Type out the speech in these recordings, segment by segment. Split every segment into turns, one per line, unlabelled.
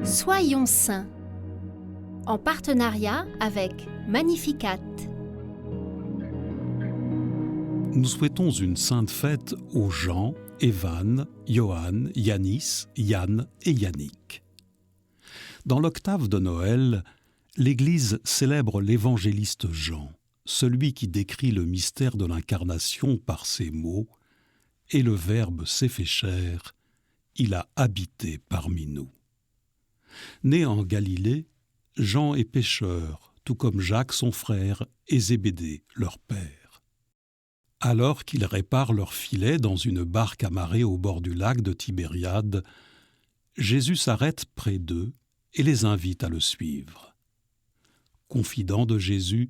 Soyons saints, en partenariat avec Magnificat.
Nous souhaitons une sainte fête aux Jean, Evan, Johan, Yanis, Yann et Yannick. Dans l'octave de Noël, l'Église célèbre l'évangéliste Jean, celui qui décrit le mystère de l'incarnation par ces mots « Et le Verbe s'est fait chair, il a habité parmi nous ». Né en Galilée, Jean est pêcheur, tout comme Jacques son frère et Zébédée leur père. Alors qu'ils réparent leur filet dans une barque amarrée au bord du lac de Tibériade, Jésus s'arrête près d'eux et les invite à le suivre. Confident de Jésus,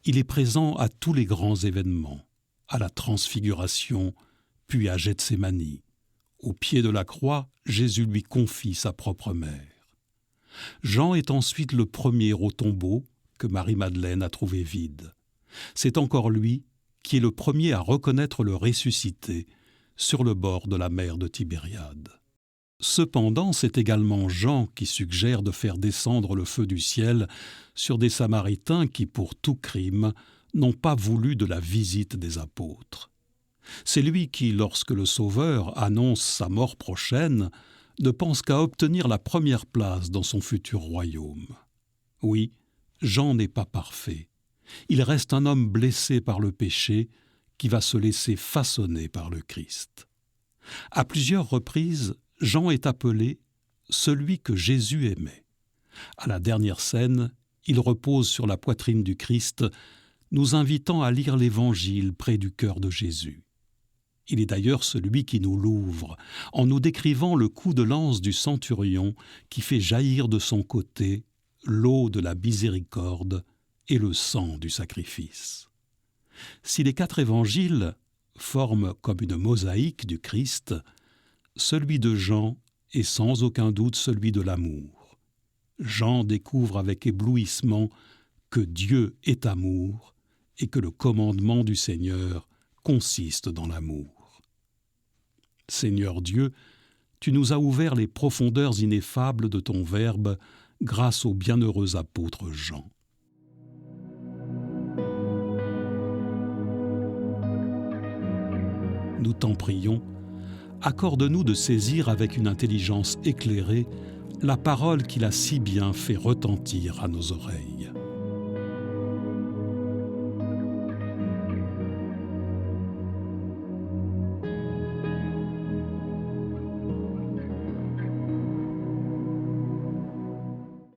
il est présent à tous les grands événements, à la Transfiguration, puis à Gethsémani. Au pied de la croix, Jésus lui confie sa propre mère. Jean est ensuite le premier au tombeau que Marie-Madeleine a trouvé vide. C'est encore lui qui est le premier à reconnaître le ressuscité sur le bord de la mer de Tibériade. Cependant, c'est également Jean qui suggère de faire descendre le feu du ciel sur des Samaritains qui, pour tout crime, n'ont pas voulu de la visite des apôtres. C'est lui qui, lorsque le Sauveur annonce sa mort prochaine, ne pense qu'à obtenir la première place dans son futur royaume. Oui, Jean n'est pas parfait. Il reste un homme blessé par le péché qui va se laisser façonner par le Christ. À plusieurs reprises, Jean est appelé « celui que Jésus aimait ». À la dernière scène, il repose sur la poitrine du Christ, nous invitant à lire l'Évangile près du cœur de Jésus. Il est d'ailleurs celui qui nous l'ouvre, en nous décrivant le coup de lance du centurion qui fait jaillir de son côté l'eau de la miséricorde et le sang du sacrifice. Si les 4 évangiles forment comme une mosaïque du Christ, celui de Jean est sans aucun doute celui de l'amour. Jean découvre avec éblouissement que Dieu est amour et que le commandement du Seigneur consiste dans l'amour. Seigneur Dieu, tu nous as ouvert les profondeurs ineffables de ton Verbe grâce au bienheureux apôtre Jean. Nous t'en prions, accorde-nous de saisir avec une intelligence éclairée la parole qu'il a si bien fait retentir à nos oreilles.